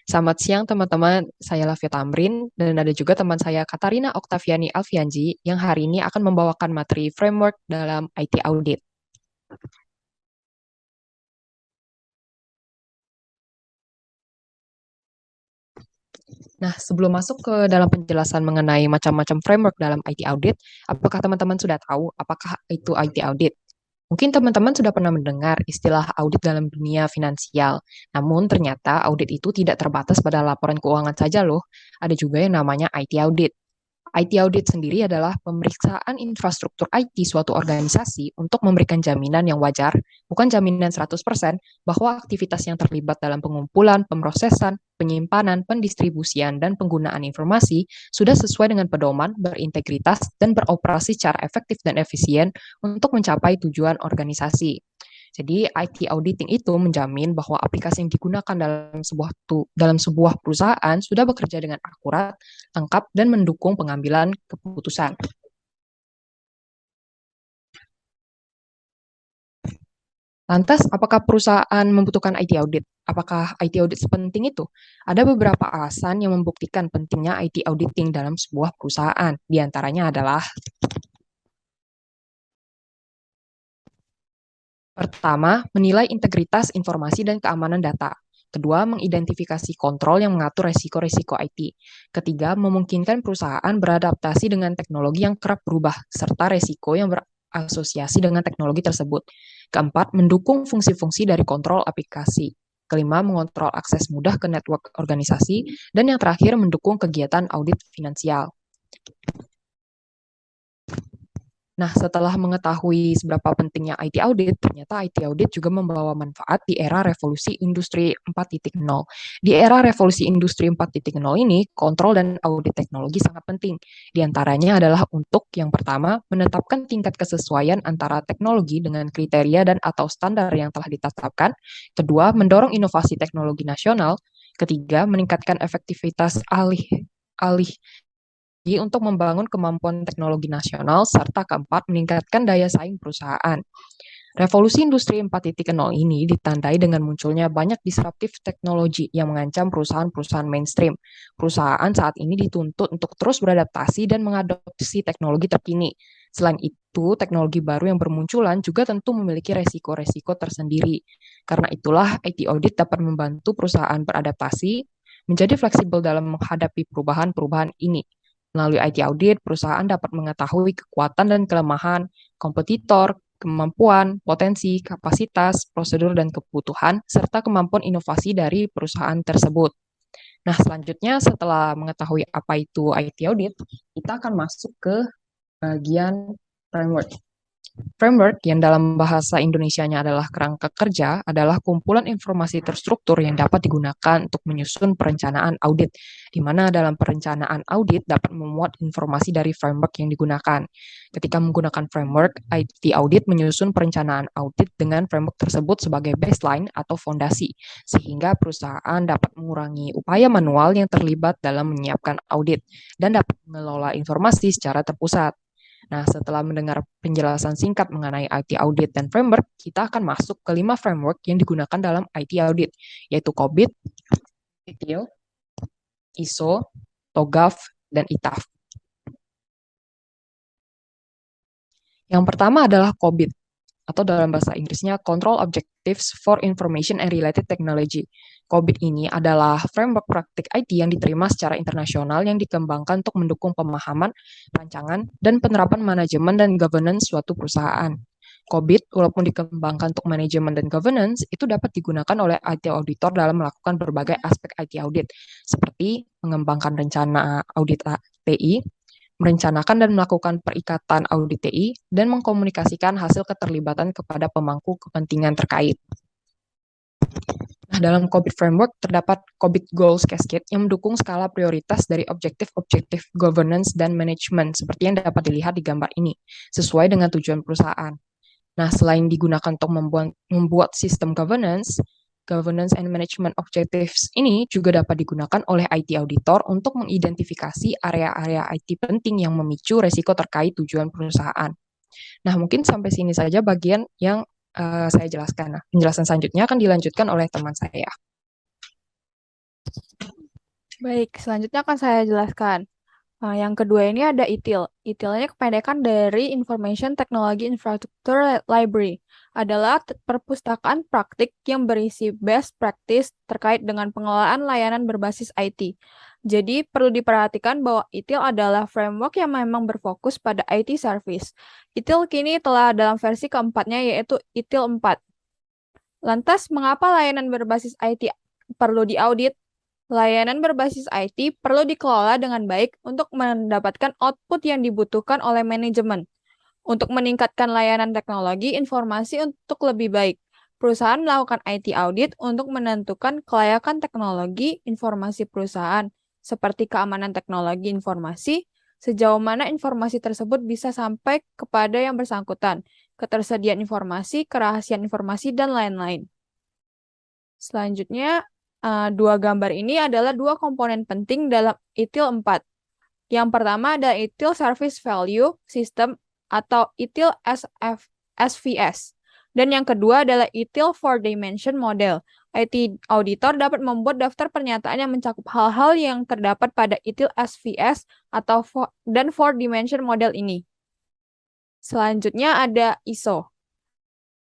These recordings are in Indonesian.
Selamat siang teman-teman, saya Lavia Tamrin dan ada juga teman saya Katarina Oktaviani Alfianji yang hari ini akan membawakan materi framework dalam IT Audit. Nah, sebelum masuk ke dalam penjelasan mengenai macam-macam framework dalam IT Audit, apakah teman-teman sudah tahu apakah itu IT Audit? Mungkin teman-teman sudah pernah mendengar istilah audit dalam dunia finansial. Namun ternyata audit itu tidak terbatas pada laporan keuangan saja loh. Ada juga yang namanya IT audit. IT audit sendiri adalah pemeriksaan infrastruktur IT suatu organisasi untuk memberikan jaminan yang wajar, bukan jaminan 100%, bahwa aktivitas yang terlibat dalam pengumpulan, pemrosesan, penyimpanan, pendistribusian, dan penggunaan informasi sudah sesuai dengan pedoman, berintegritas, dan beroperasi secara efektif dan efisien untuk mencapai tujuan organisasi. Jadi IT auditing itu menjamin bahwa aplikasi yang digunakan dalam sebuah perusahaan sudah bekerja dengan akurat, lengkap, dan mendukung pengambilan keputusan. Lantas, apakah perusahaan membutuhkan IT audit? Apakah IT audit sepenting itu? Ada beberapa alasan yang membuktikan pentingnya IT auditing dalam sebuah perusahaan. Di antaranya adalah pertama, menilai integritas informasi dan keamanan data. Kedua, mengidentifikasi kontrol yang mengatur resiko-resiko IT. Ketiga, memungkinkan perusahaan beradaptasi dengan teknologi yang kerap berubah, serta resiko yang berasosiasi dengan teknologi tersebut. Keempat, mendukung fungsi-fungsi dari kontrol aplikasi. Kelima, mengontrol akses mudah ke network organisasi. Dan yang terakhir, mendukung kegiatan audit finansial. Nah, setelah mengetahui seberapa pentingnya IT audit, ternyata IT audit juga membawa manfaat di era revolusi industri 4.0. Di era revolusi industri 4.0 ini, kontrol dan audit teknologi sangat penting. Di antaranya adalah untuk yang pertama, menetapkan tingkat kesesuaian antara teknologi dengan kriteria dan atau standar yang telah ditetapkan. Kedua, mendorong inovasi teknologi nasional. Ketiga, meningkatkan efektivitas alih alih untuk membangun kemampuan teknologi nasional, serta keempat, meningkatkan daya saing perusahaan. Revolusi industri 4.0 ini ditandai dengan munculnya banyak disruptif teknologi yang mengancam perusahaan-perusahaan mainstream. Perusahaan saat ini dituntut untuk terus beradaptasi dan mengadopsi teknologi terkini. Selain itu, teknologi baru yang bermunculan juga tentu memiliki resiko-resiko tersendiri. Karena itulah, IT audit dapat membantu perusahaan beradaptasi, menjadi fleksibel dalam menghadapi perubahan-perubahan ini. Melalui IT audit, perusahaan dapat mengetahui kekuatan dan kelemahan kompetitor, kemampuan, potensi, kapasitas, prosedur, dan kebutuhan, serta kemampuan inovasi dari perusahaan tersebut. Nah, selanjutnya setelah mengetahui apa itu IT audit, kita akan masuk ke bagian framework. Framework yang dalam bahasa Indonesianya adalah kerangka kerja adalah kumpulan informasi terstruktur yang dapat digunakan untuk menyusun perencanaan audit, di mana dalam perencanaan audit dapat memuat informasi dari framework yang digunakan. Ketika menggunakan framework, IT audit menyusun perencanaan audit dengan framework tersebut sebagai baseline atau fondasi, sehingga perusahaan dapat mengurangi upaya manual yang terlibat dalam menyiapkan audit dan dapat mengelola informasi secara terpusat. Nah, setelah mendengar penjelasan singkat mengenai IT audit dan framework, kita akan masuk ke 5 framework yang digunakan dalam IT audit, yaitu COBIT, ITIL, ISO, TOGAF, dan ITAF. Yang pertama adalah COBIT, atau dalam bahasa Inggrisnya Control Objectives for Information and Related Technology. COBIT ini adalah framework praktik IT yang diterima secara internasional yang dikembangkan untuk mendukung pemahaman, rancangan, dan penerapan manajemen dan governance suatu perusahaan. COBIT, walaupun dikembangkan untuk manajemen dan governance, itu dapat digunakan oleh IT auditor dalam melakukan berbagai aspek IT audit, seperti mengembangkan rencana audit TI, merencanakan dan melakukan perikatan audit TI, dan mengkomunikasikan hasil keterlibatan kepada pemangku kepentingan terkait. Nah, dalam COBIT Framework terdapat COBIT Goals Cascade yang mendukung skala prioritas dari objektif-objektif governance dan management, seperti yang dapat dilihat di gambar ini, sesuai dengan tujuan perusahaan. Nah, selain digunakan untuk membuat sistem governance and management objectives ini juga dapat digunakan oleh IT auditor untuk mengidentifikasi area-area IT penting yang memicu resiko terkait tujuan perusahaan. Nah, mungkin sampai sini saja bagian yang saya jelaskan. Nah, penjelasan selanjutnya akan dilanjutkan oleh teman saya. Baik, selanjutnya akan saya jelaskan. Yang kedua ini ada ITIL. ITIL-nya kependekan dari Information Technology Infrastructure Library. Adalah perpustakaan praktik yang berisi best practice terkait dengan pengelolaan layanan berbasis IT. Jadi perlu diperhatikan bahwa ITIL adalah framework yang memang berfokus pada IT service. ITIL kini telah dalam versi keempatnya yaitu ITIL 4. Lantas, mengapa layanan berbasis IT perlu diaudit? Layanan berbasis IT perlu dikelola dengan baik untuk mendapatkan output yang dibutuhkan oleh manajemen. Untuk meningkatkan layanan teknologi informasi untuk lebih baik, perusahaan melakukan IT audit untuk menentukan kelayakan teknologi informasi perusahaan, seperti keamanan teknologi informasi, sejauh mana informasi tersebut bisa sampai kepada yang bersangkutan, ketersediaan informasi, kerahasiaan informasi, dan lain-lain. Selanjutnya, dua gambar ini adalah dua komponen penting dalam ITIL 4. Yang pertama ada ITIL Service Value System atau ITIL SVS. Dan yang kedua adalah ITIL Four Dimension Model. IT auditor dapat membuat daftar pernyataan yang mencakup hal-hal yang terdapat pada ITIL SVS dan Four Dimension Model ini. Selanjutnya ada ISO.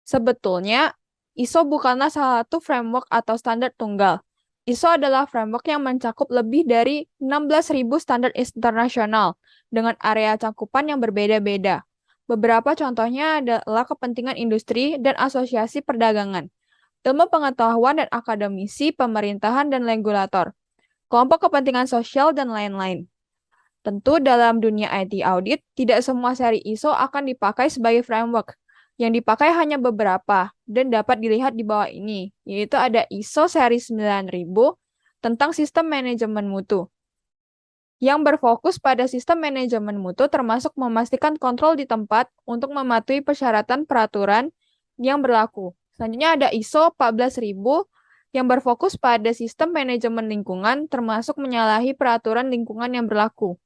Sebetulnya, ISO bukanlah salah satu framework atau standar tunggal. ISO adalah framework yang mencakup lebih dari 16.000 standar internasional dengan area cakupan yang berbeda-beda. Beberapa contohnya adalah kepentingan industri dan asosiasi perdagangan, ilmu pengetahuan dan akademisi, pemerintahan dan regulator, kelompok kepentingan sosial, dan lain-lain. Tentu dalam dunia IT audit, tidak semua seri ISO akan dipakai sebagai framework. Yang dipakai hanya beberapa dan dapat dilihat di bawah ini, yaitu ada ISO seri 9000 tentang sistem manajemen mutu, yang berfokus pada sistem manajemen mutu termasuk memastikan kontrol di tempat untuk mematuhi persyaratan peraturan yang berlaku. Selanjutnya ada ISO 14000 yang berfokus pada sistem manajemen lingkungan termasuk menyalahi peraturan lingkungan yang berlaku.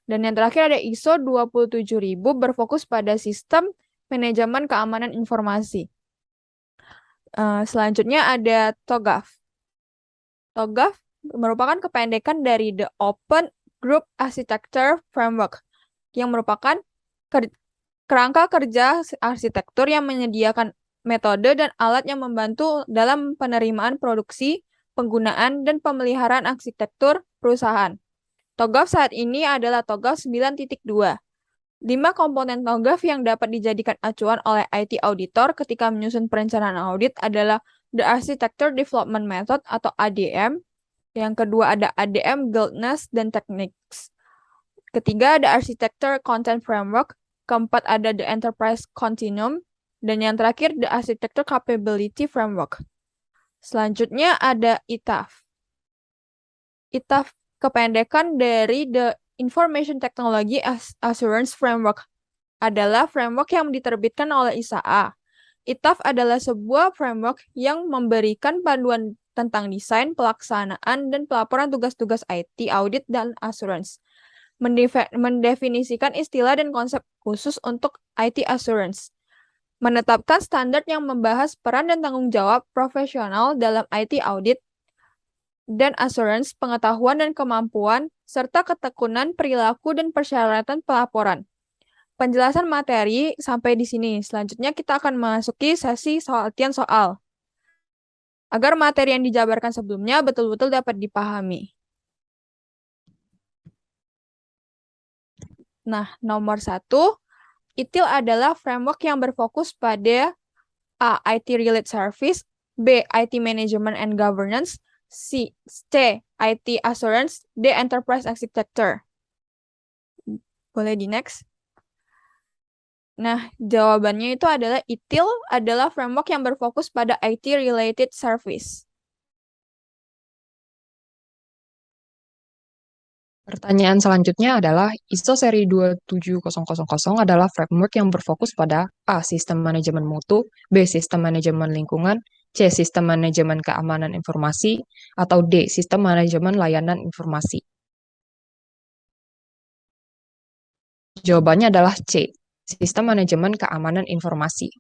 Dan yang terakhir ada ISO 27000 berfokus pada sistem manajemen keamanan informasi. Selanjutnya ada TOGAF. TOGAF merupakan kependekan dari The Open Group Architecture Framework, yang merupakan kerangka kerja arsitektur yang menyediakan metode dan alat yang membantu dalam penerimaan produksi, penggunaan, dan pemeliharaan arsitektur perusahaan. TOGAF saat ini adalah TOGAF 9.2. 5 komponen TOGAF yang dapat dijadikan acuan oleh IT auditor ketika menyusun perencanaan audit adalah The Architecture Development Method atau ADM. Yang kedua ada ADM Guildness dan Techniques. Ketiga ada Architecture Content Framework. Keempat ada The Enterprise Continuum. Dan yang terakhir The Architecture Capability Framework. Selanjutnya ada ITAF. ITAF kependekan dari The Information Technology Assurance Framework, adalah framework yang diterbitkan oleh ISAA. ITAF adalah sebuah framework yang memberikan panduan tentang desain, pelaksanaan, dan pelaporan tugas-tugas IT, audit, dan assurance. Mendefinisikan istilah dan konsep khusus untuk IT assurance. Menetapkan standar yang membahas peran dan tanggung jawab profesional dalam IT audit dan assurance, pengetahuan dan kemampuan, serta ketekunan perilaku dan persyaratan pelaporan. Penjelasan materi sampai di sini. Selanjutnya kita akan memasuki sesi latihan soal. Agar materi yang dijabarkan sebelumnya betul-betul dapat dipahami. Nah, nomor 1, ITIL adalah framework yang berfokus pada A. IT-related service, B. IT management and governance, C. IT assurance, D. Enterprise architecture. Boleh di next? Nah, jawabannya itu adalah ITIL adalah framework yang berfokus pada IT-related service. Pertanyaan selanjutnya adalah ISO seri 27000 adalah framework yang berfokus pada A. Sistem manajemen mutu, B. Sistem manajemen lingkungan, C. Sistem manajemen keamanan informasi, atau D. Sistem manajemen layanan informasi. Jawabannya adalah C. Sistem manajemen keamanan informasi.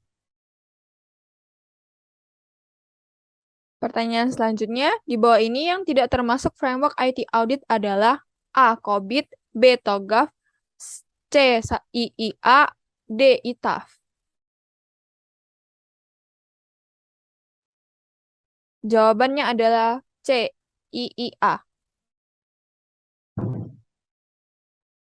Pertanyaan selanjutnya, di bawah ini yang tidak termasuk framework IT audit adalah A. COBIT, B. TOGAF, C. IIA, D. ITAF. Jawabannya adalah C. IIA.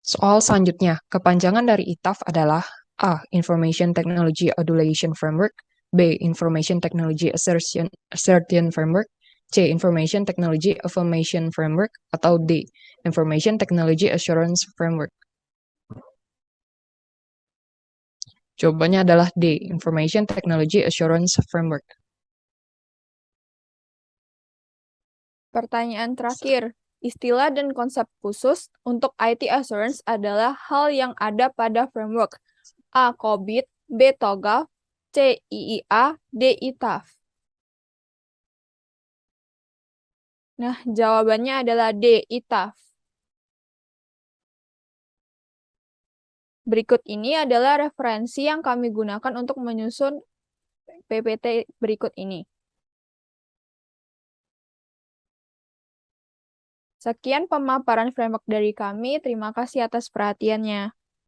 Soal selanjutnya, kepanjangan dari ITAF adalah A. Information Technology Adulation Framework, B. Information Technology Assertion Framework, C. Information Technology Affirmation Framework, atau D. Information Technology Assurance Framework. Jawabannya adalah D. Information Technology Assurance Framework. Pertanyaan terakhir, istilah dan konsep khusus untuk IT assurance adalah hal yang ada pada framework A. COBIT, B. TOGAF, C. IIA, D. ITAF. Nah, jawabannya adalah D. ITAF. Berikut ini adalah referensi yang kami gunakan untuk menyusun PPT berikut ini. Sekian pemaparan framework dari kami. Terima kasih atas perhatiannya.